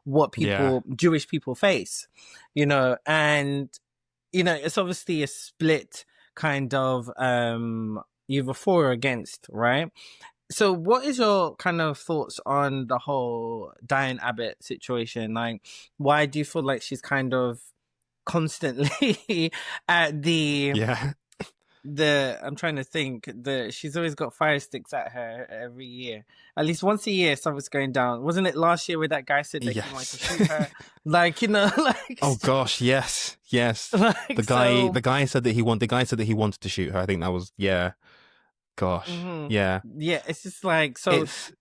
what
Yeah.
Jewish people face, and it's obviously a split kind of either for or against, right? So, what is your kind of thoughts on the whole Diane Abbott situation? Like, why do you feel like she's kind of constantly at
Yeah.
I'm trying to think, she's always got fire sticks at her every year. At least once a year, something's going down. Wasn't it last year where that guy said that he wanted to
Yes.
shoot her? Like, like,
Oh gosh, yes. Yes.
like
The
so.
guy said the guy said that he wanted to shoot her. I think that was, yeah. Gosh. Yeah.
Yeah, it's just like so.
It's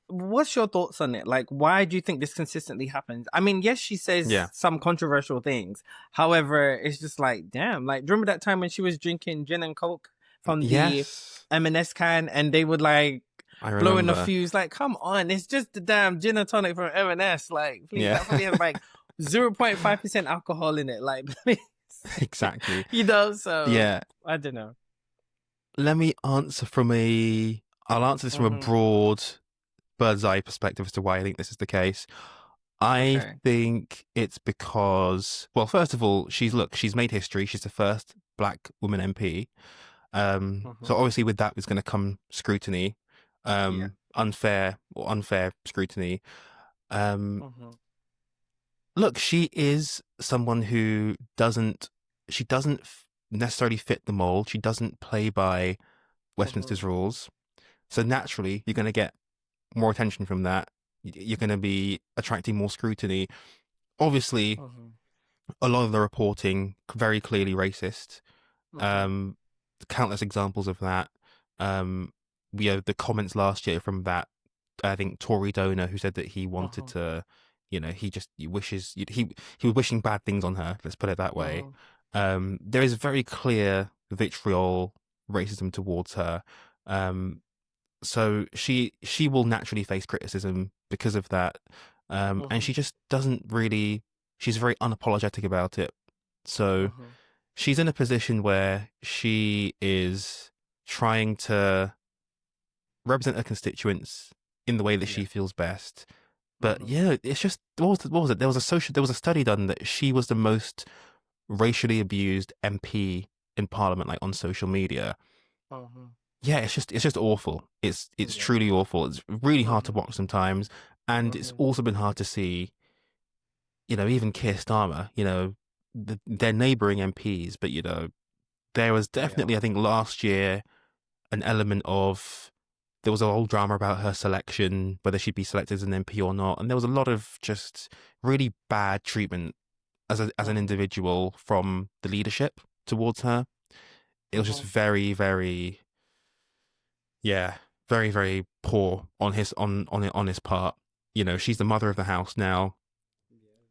What's your thoughts on it? Like, why do you think this consistently happens? I mean, yes, she says
yeah.
some controversial things. However, it's just like, damn. Like, do you remember that time when she was drinking gin and coke from the
Yes.
M&S can, and they would like
I
blow in a
remember.
fuse? Like, come on, it's just the damn gin and tonic from M&S. Like, please,
Yeah.
that probably has like 0.5% alcohol in it. Like, please,
Exactly.
So
Yeah.
I don't know.
Let me I'll answer this from a
Hmm.
broad bird's eye perspective as to why I think this is the case. I
Okay.
think it's because, well, first of all, she's made history. She's the first black woman MP. So
Hmm.
obviously with that is going to come scrutiny,
Yeah.
unfair scrutiny.
Mm-hmm.
Look, she is someone who doesn't necessarily fit the mold. She doesn't play by
Mm-hmm.
Westminster's rules. So naturally, you're going to get more attention from that. You're going to be attracting more scrutiny. Obviously,
Mm-hmm.
a lot of the reporting very clearly racist.
Mm-hmm.
Um, Countless examples of that. Um, the comments last year from that, I think, Tory donor who said that he wanted
Mm-hmm.
to, he wishes he was wishing bad things on her. Let's put it that way.
Mm-hmm.
There is very clear vitriol racism towards her. Um, so she will naturally face criticism because of that. And
Mm-hmm.
she just doesn't really. She's very unapologetic about it. So
Mm-hmm.
she's in a position where she is trying to represent her constituents in the way that
Yeah.
she feels best. But
Mm-hmm.
yeah, it's just what was it? There was a study done that she was the most racially abused MP in Parliament, like on social media.
Mm-hmm.
Yeah, it's just awful. It's
Yeah.
truly awful. It's really hard to
Mm-hmm.
watch sometimes, and it's
Mm-hmm.
also been hard to see. Even Keir Starmer, their neighbouring MPs, but there was
Yeah.
definitely, I think, last year an element of there was a whole drama about her selection, whether she'd be selected as an MP or not, and there was a lot of just really bad treatment as an
Mm-hmm.
individual from the leadership towards her. It was just
Mm-hmm.
very, very, yeah, very, very poor on his part. She's the mother of the house now,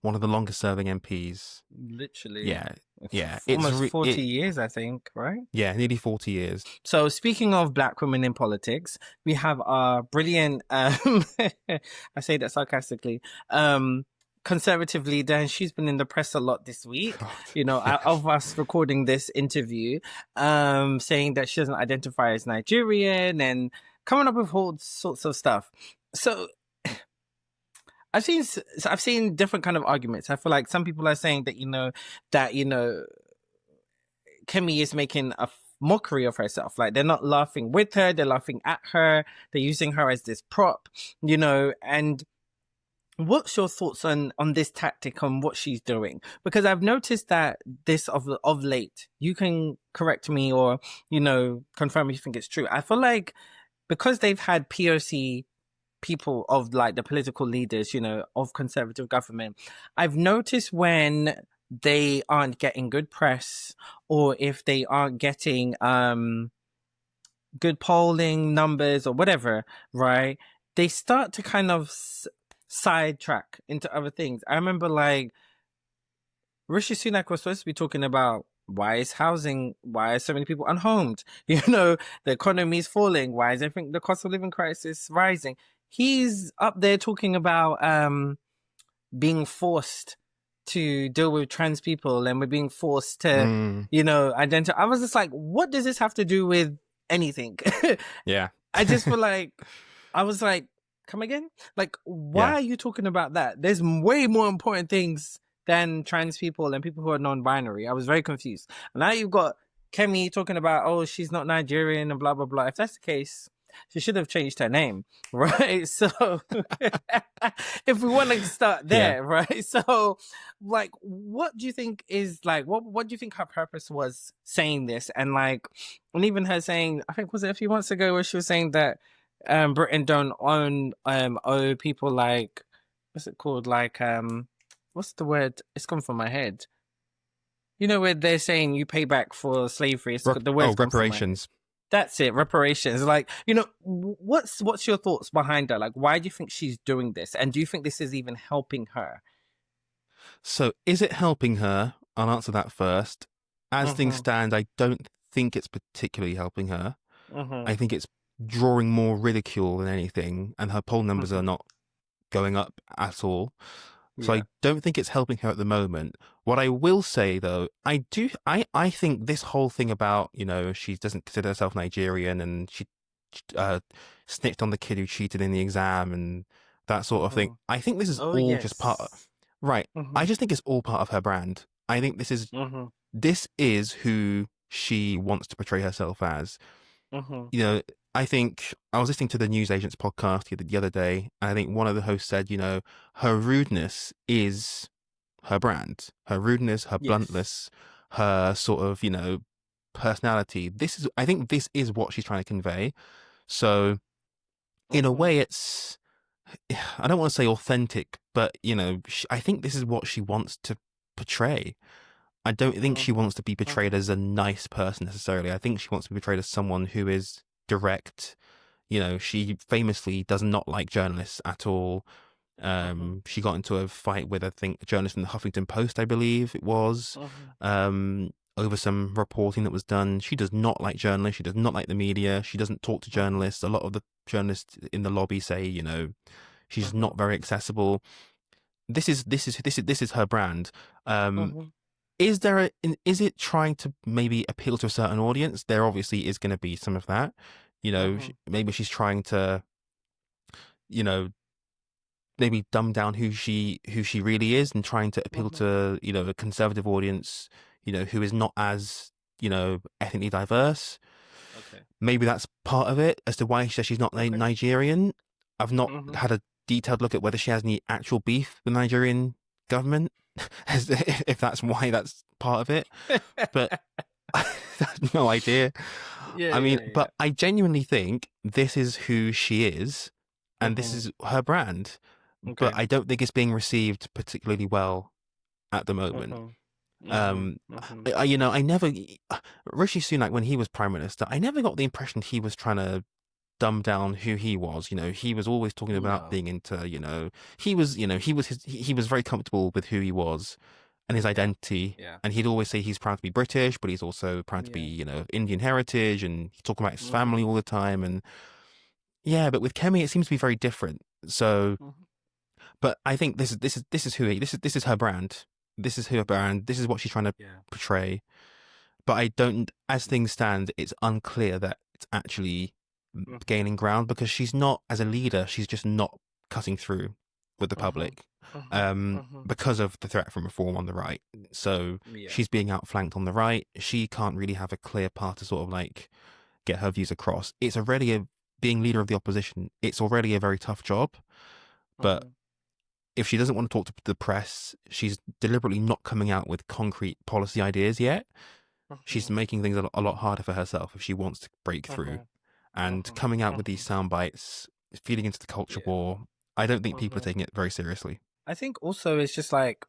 one of the longest serving MPs.
Literally.
Yeah, yeah,
Almost 40 years, I think, right?
yeah, nearly 40 years.
So speaking of black women in politics, we have our brilliant, I say that sarcastically, conservative leader, and she's been in the press a lot this week,
God,
out
yeah,
of us recording this interview, saying that she doesn't identify as Nigerian and coming up with all sorts of stuff. So I've seen different kind of arguments. I feel like some people are saying that, Kemi is making a mockery of herself. Like they're not laughing with her, they're laughing at her, they're using her as this prop, and what's your thoughts on this tactic, on what she's doing? Because I've noticed that this of late, you can correct me or confirm if you think it's true. I feel like because they've had POC people of like the political leaders, of conservative government, I've noticed when they aren't getting good press or if they aren't getting good polling numbers or whatever, right? They start to kind of sidetrack into other things. I remember like Rishi Sunak was supposed to be talking about why is so many people unhomed? The economy is falling. Why is everything, the cost of living crisis rising? He's up there talking about being forced to deal with trans people and we're being forced to,
mm,
identify. I was just like, what does this have to do with anything?
yeah,
I just feel like, I was like, come again? Like, why
yeah,
are you talking about that? There's way more important things than trans people and people who are non-binary. I was very confused. And now you've got Kemi talking about, oh, she's not Nigerian and blah, blah, blah. If that's the case, she should have changed her name, right? So if we want to start
yeah.
there, right? So like, what do you think is like, what do you think her purpose was saying this? And like, and even her saying, I think was it a few months ago where she was saying that Britain don't owe people like, what's it called? Like, what's the word? It's gone from my head. Where they're saying you pay back for slavery. The word's gone from my head.
Reparations.
That's it, reparations. Like, what's your thoughts behind that? Like, why do you think she's doing this? And do you think this is even helping her?
So, is it helping her? I'll answer that first. As things
Mm-hmm.
stand, I don't think it's particularly helping her.
Mm-hmm.
I think it's drawing more ridicule than anything, and her poll numbers are
Mm-hmm.
not going up at all. So
Yeah.
I don't think it's helping her at the moment. What I will say though, I think this whole thing about, she doesn't consider herself Nigerian and she uh, snitched on the kid who cheated in the exam and that sort of thing.
Mm-hmm.
I think this is
Oh
all just part of,
yes.
right.
Mm-hmm.
I just think it's all part of her brand. I think
Mm-hmm.
this is who she wants to portray herself as.
Mm-hmm.
You know, I think I was listening to the News Agents podcast the other day, and I think one of the hosts said, her rudeness is her brand, her rudeness, her
Yes.
bluntness, her sort of, personality. I think this is what she's trying to convey. So in a
Mm-hmm.
way, I don't want to say authentic, but I think this is what she wants to portray. I don't think she
Mm-hmm.
wants to be portrayed
Mm-hmm.
as a nice person necessarily. I think she wants to be portrayed as someone who is direct. She famously does not like journalists at all.
Mm-hmm.
She got into a fight with, I think, a journalist from the Huffington Post, I believe it was,
Mm-hmm.
over some reporting that was done. She does not like journalists. She does not like the media. She doesn't talk to
Mm-hmm.
journalists. A lot of the journalists in the lobby say, she's
Mm-hmm.
not very accessible. This is her brand. Um,
Mm-hmm.
is it trying to maybe appeal to a certain audience? There obviously is going to be some of that.
Mm-hmm.
Maybe she's trying to, you know, maybe dumb down who she really is and trying to appeal
Mm-hmm.
to, a conservative audience, who is not as, ethnically diverse.
Okay.
Maybe that's part of it as to why she says she's not
Okay.
Nigerian. I've not
Mm-hmm.
had a detailed look at whether she has any actual beef with the Nigerian government, if that's why that's part of it. But I have no idea.
Yeah,
I mean,
yeah, yeah.
but I genuinely think this is who she is and this
Mm-hmm.
is her brand. But
Okay.
I don't think it's being received particularly well at the moment.
Mm-hmm. Mm-hmm.
Um,
Mm-hmm.
I never, Rishi Sunak, when he was prime minister, I never got the impression he was trying to dumb down who he was. He was always talking about
No.
being into, he was very comfortable with who he was and his
Yeah.
identity.
Yeah.
And he'd always say he's proud to be British, but he's also proud to be,
Yeah.
of Indian heritage. And he's talking about his
Mm-hmm.
family all the time. And yeah, but with Kemi, it seems to be very different. So,
Mm-hmm.
but I think this is her brand. This is her brand. This is what she's trying to
Yeah.
portray. But I don't, as things stand, it's unclear that it's actually
Mm-hmm.
gaining ground because she's not, as a leader, she's just not cutting through with the
Mm-hmm.
public,
Mm-hmm. Mm-hmm.
because of the threat from reform on the right. So
Yeah.
she's being outflanked on the right. She can't really have a clear path to sort of like get her views across. It's already being leader of the opposition. It's already a very tough job, but
Mm-hmm.
if she doesn't want to talk to the press, she's deliberately not coming out with concrete policy ideas yet. She's
Mm-hmm.
making things a lot harder for herself if she wants to break through.
Mm-hmm.
And
Mm-hmm.
coming out with these
Mm-hmm.
sound bites, feeding into the culture
Yeah.
war, I don't think people are
Mm-hmm.
taking it very seriously.
I think also it's just like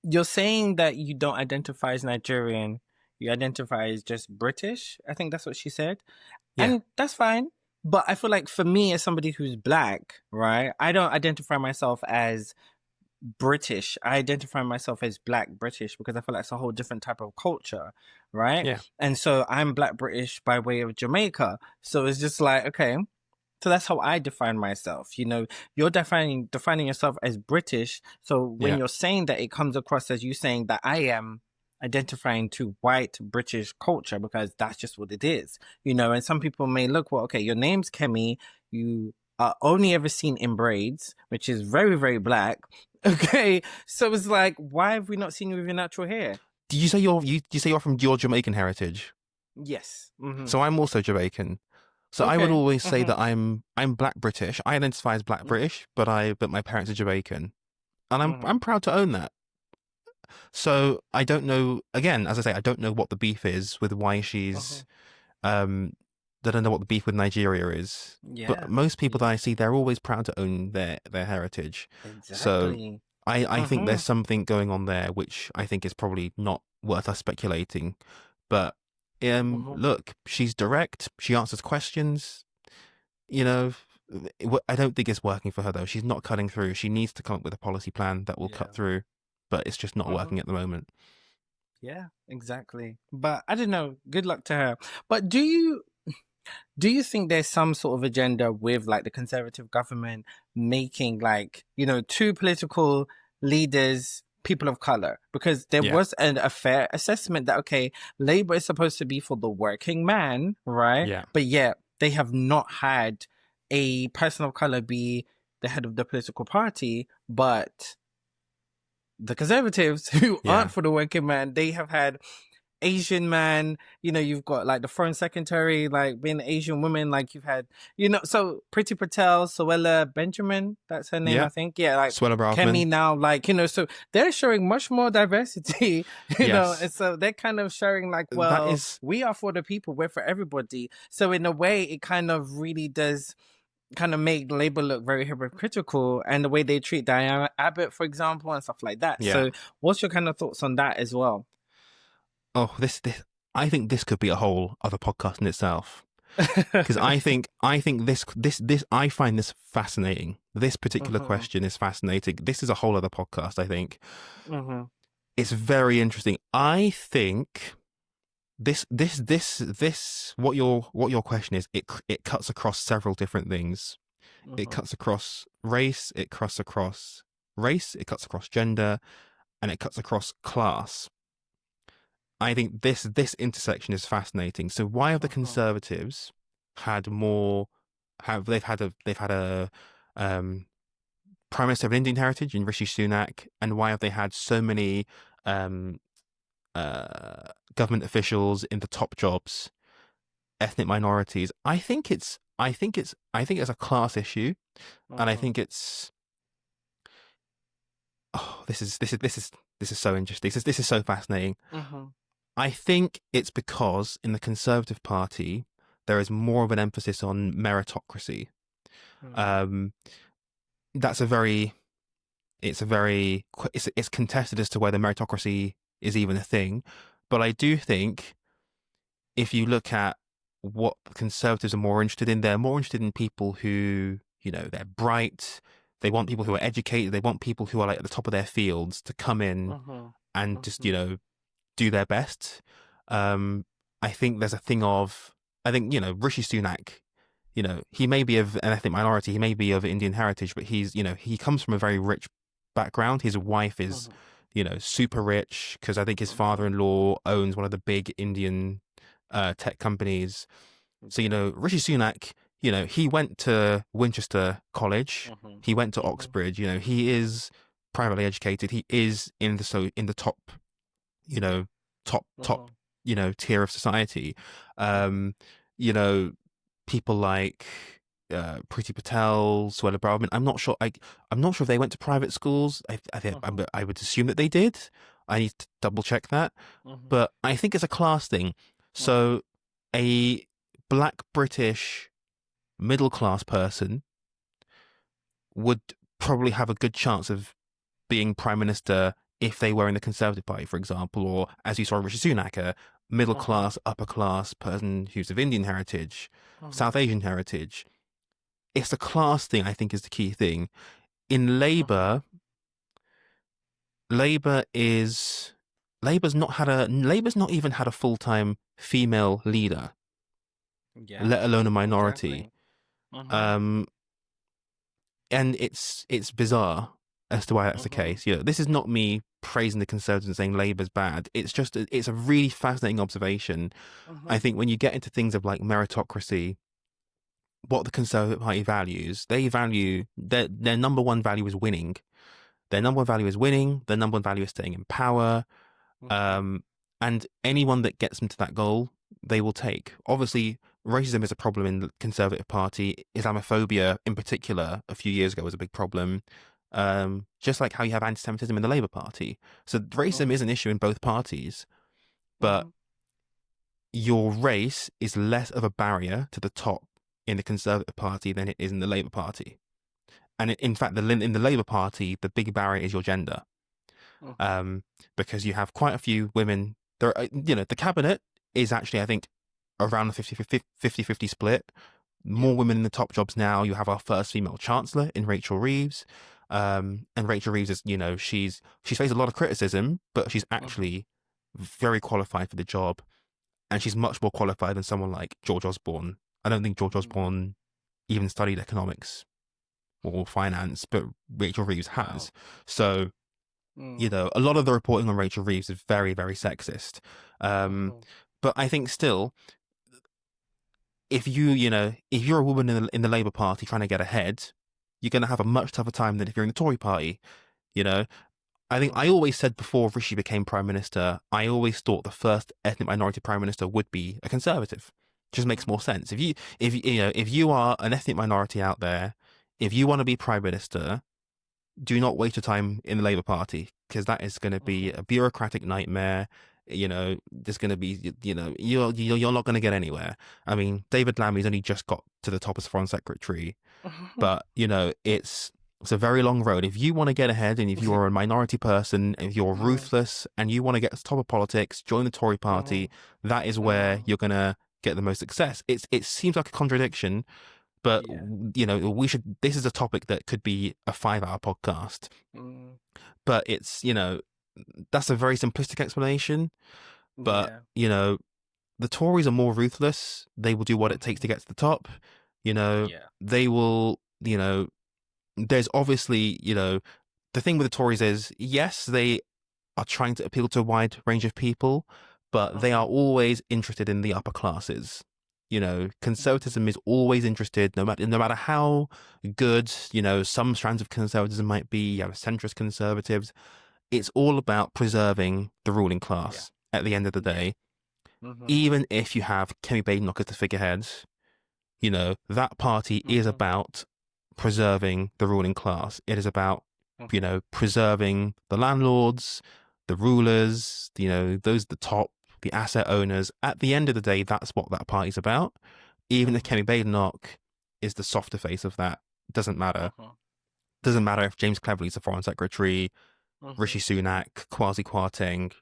you're saying that you don't identify as Nigerian, you identify as just British. I think that's what she said.
Yeah,
And that's fine. But I feel like for me, as somebody who's black, right, I don't identify myself as British. I identify myself as Black British because I feel like it's a whole different type of culture, right?
yeah,
And so I'm Black British by way of Jamaica. So it's just like, okay, so that's how I define myself. You're defining yourself as British. So when
yeah,
you're saying that, it comes across as you saying that I am identifying to white British culture because that's just what it is. And some people may look, well, okay, your name's Kemi, you are only ever seen in braids, which is very, very black. Okay, so it's like, why have we not seen you with your natural hair?
Did you say you're from your Jamaican heritage?
Yes. Mm-hmm.
So I'm also Jamaican. So I would
Okay.
always say
Mm-hmm.
that I'm Black British. I identify as Black British, but my parents are Jamaican, and
Mm-hmm.
I'm proud to own that. So I don't know. Again, as I say, I don't know what the beef is with why
Mm-hmm.
she's. I don't know what the beef with Nigeria is. But
Yeah.
most people that
Yeah.
I see, they're always proud to own their heritage. So
Exactly.
I think
Mm-hmm.
there's something going on there, which I think is probably not worth us speculating. But
Mm-hmm.
look, she's direct. She answers questions. You know, I don't think it's working for her though. She's not cutting through. She needs to come up with a policy plan that will cut
Yeah.
through, but it's just not
Mm-hmm.
working at the moment.
Yeah, exactly. But I don't know. Good luck to her. But do you think there's some sort of agenda with like the conservative government making like, two political leaders people of color? Because there
Yeah,
was a fair assessment that, okay, Labour is supposed to be for the working man, right?
yeah,
But yet they have not had a person of color be the head of the political party, but the conservatives who aren't
yeah,
for the working man, they have had Asian man, you've got like the foreign secretary, like being an Asian woman, like you've had, so Priti Patel, Suella Benjamin, that's her name,
Yeah.
I think. Yeah, like
Suella
Kemi
Braverman.
now, like, so they're showing much more diversity,
Yes.
and so they're kind of showing like,
That
well,
is.
we are for the people, we're for everybody. So in a way, it kind of really does kind of make Labour look very hypocritical, and the way they treat Diana Abbott, for example, and stuff like that.
Yeah.
So what's your kind of thoughts on that as well?
Oh, this. I think this could be a whole other podcast in itself. Because I think this I find this fascinating. This particular
Mm-hmm.
question is fascinating. This is a whole other podcast. I think
Mm-hmm.
it's very interesting. I think this what your question is. It cuts across several different things. It
Mm-hmm.
cuts across race. It cuts across race. It cuts across gender, and it cuts across class. I think this intersection is fascinating. So why have the
Mm-hmm.
Conservatives had more? Have they've had a um, prime minister of Indian heritage in Rishi Sunak, and why have they had so many um, government officials in the top jobs, ethnic minorities? I think it's a class issue, and I
Mm-hmm.
think it's this is so interesting. This is so fascinating.
Mm-hmm.
I think it's because in the Conservative Party there is more of an emphasis on meritocracy. Um, that's a very it's contested as to whether meritocracy is even a thing, but I do think if you look at what the Conservatives are more interested in, they're more interested in people who they're bright. They want people who are educated. They want people who are like at the top of their fields to come in
Mm-hmm.
and just
Mm-hmm.
do their best. Um, I think there's a thing of, I think, Rishi Sunak, he may be of an ethnic minority, he may be of Indian heritage, but he comes from a very rich background. His wife is,
Mm-hmm.
super rich because I think his
Mm-hmm.
father-in-law owns one of the big Indian tech companies. So,
Okay.
Rishi Sunak, he went to Winchester College,
Mm-hmm.
he went to
Mm-hmm.
Oxbridge, he is privately educated, he is in the top you know, top,
Mm-hmm.
tier of society.
Mm-hmm.
Um, you know, people like Priti Patel, Suella Braverman. I'm not sure if they went to private schools.
Mm-hmm.
I would assume that they did. I need to double check that.
Mm-hmm.
But I think it's a class thing.
Mm-hmm.
So a black British middle class person would probably have a good chance of being prime minister if they were in the Conservative Party, for example, or as you saw Rishi Sunak, a middle
Mm-hmm.
class, upper class person who's of Indian heritage, South Asian heritage. It's the class thing, I think, is the key thing. In
Mm-hmm.
Labour is Labour's not even had a full time female leader,
Yeah,
let alone a minority.
exactly. Mm-hmm.
Um, and it's bizarre as to why that's the
Mm-hmm.
case. This is not me praising the Conservatives and saying Labour's bad. It's just it's a really fascinating observation. I
Mm-hmm.
think when you get into things of like meritocracy, what the Conservative Party values, they value their number one value is winning. Their number one value is winning. Their number one value is staying in power.
Mm-hmm.
Um, and anyone that gets them to that goal, they will take. Obviously, racism is a problem in the Conservative Party. Islamophobia, in particular, a few years ago was a big problem. Just like how you have anti-Semitism in the Labour Party. So racism
Mm-hmm.
is an issue in both parties, but
Mm-hmm.
your race is less of a barrier to the top in the Conservative Party than it is in the Labour Party. And in fact, in the Labour Party, the big barrier is your gender.
Mm-hmm.
um, because you have quite a few women. There, the cabinet is actually, I think, around the 50-50 split.
Yeah.
More women in the top jobs now. You have our first female chancellor in Rachel Reeves, and Rachel Reeves is, she's faced a lot of criticism, but she's
Mm-hmm.
actually very qualified for the job, and she's much more qualified than someone like George Osborne. I don't think George
Mm-hmm.
Osborne even studied economics or finance, but Rachel Reeves
Wow.
has. So
Mm.
a lot of the reporting on Rachel Reeves is very, very sexist. Um,
Mm-hmm.
but I think still, if you're a woman in the Labour Party trying to get ahead, you're going to have a much tougher time than if you're in the Tory Party. You know, I think I always said before Rishi became prime minister, I always thought the first ethnic minority prime minister would be a conservative. Just makes more sense. If you are an ethnic minority out there, if you want to be prime minister, do not waste your time in the Labour Party, because that is going to be a bureaucratic nightmare. There's going to be, you're not going to get anywhere. I mean, David Lammy's only just got to the top as foreign secretary, but it's a very long road. If you want to get ahead, and if you are a minority person, if you're ruthless and you want to get to the top of politics, join the Tory party. That is where you're going to get the most success. It seems like a contradiction, but this is a topic that could be a 5-hour podcast. But it's, that's a very simplistic explanation. But, the Tories are more ruthless. They will do what it takes to get to the top. They will, there's obviously, the thing with the Tories is, yes, they are trying to appeal to a wide range of people, but they are always interested in the upper classes. Conservatism is always interested, no matter how good, some strands of conservatism might be, centrist conservatives. It's all about preserving the ruling class at the end of the day. Even if you have Kemi Badenoch as the figurehead, that party is about preserving the ruling class. It is about, preserving the landlords, the rulers, those at the top, the asset owners. At the end of the day, that's what that party's about. Even if Kemi Badenoch is the softer face of that, doesn't matter. Doesn't matter if James Cleverly's the foreign secretary, Rishi Sunak, Kwasi Kwarteng,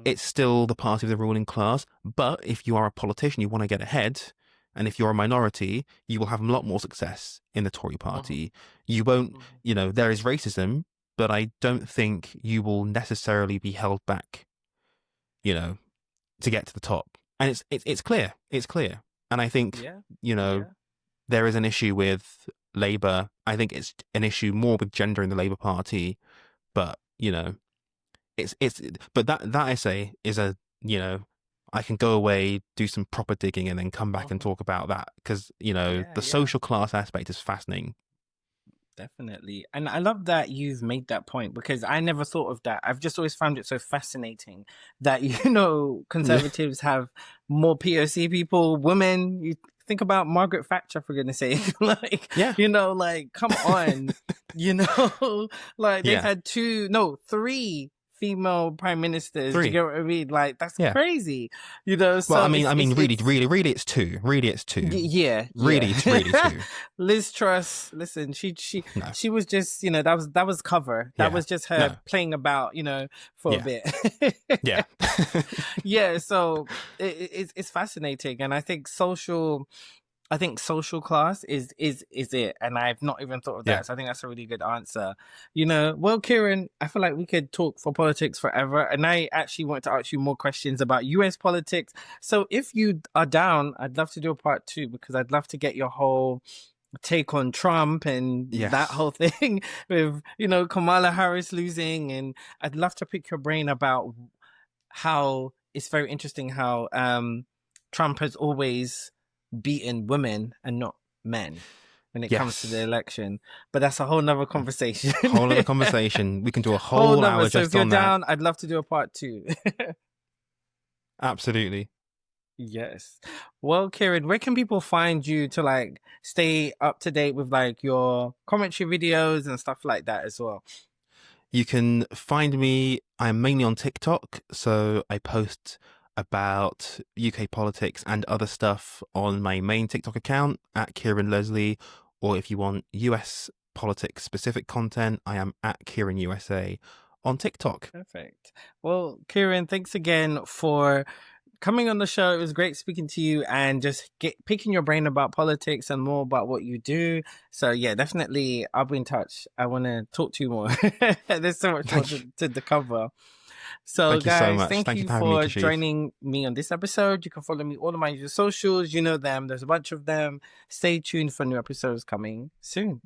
it's still the party of the ruling class. But if you are a politician, you want to get ahead, and if you're a minority, you will have a lot more success in the Tory party. You won't, there is racism, but I don't think you will necessarily be held back, to get to the top. And it's clear. It's clear. And I think, there is an issue with Labour. I think it's an issue more with gender in the Labour Party. But, but that I say is I can go away, do some proper digging, and then come back and talk about that, because, the social class aspect is fascinating.
Definitely. And I love that you've made that point, because I never thought of that. I've just always found it so fascinating that, conservatives have more POC people, women. You think about Margaret Thatcher, for goodness sake. Come on. They've had 3 female prime ministers. Do you get what I mean? That's crazy. So
well, I mean, really, it's 2. Really, it's 2. It's really 2.
Liz Truss, listen, she was just, that was cover. That was just her playing about, for a bit. So it's fascinating, and I think social class is it, and I've not even thought of that. So I think that's a really good answer. Well, Kieron, I feel like we could talk for politics forever, and I actually want to ask you more questions about US politics. So if you are down, I'd love to do a part 2, because I'd love to get your whole take on Trump and that whole thing with, Kamala Harris losing, and I'd love to pick your brain about how it's very interesting how Trump has always beaten women and not men when it comes to the election. But that's a whole nother conversation.
We can do a whole hour just on that. So if you're down,
I'd love to do a part 2.
Absolutely.
Yes. Well, Kieron, where can people find you to stay up to date with your commentary videos and stuff like that as well?
You can find me, I'm mainly on TikTok, so I post about UK politics and other stuff on my main TikTok account at Kieron Leslie, or if you want US politics specific content, I am at Kieron USA on TikTok.
Perfect. Well, Kieron, thanks again for coming on the show. It was great speaking to you and just picking your brain about politics and more about what you do. So yeah, definitely I'll be in touch. I want to talk to you more. There's so much more to cover. So guys, thank you for joining me on this episode. You can follow me all on my socials. You know them. There's a bunch of them. Stay tuned for new episodes coming soon.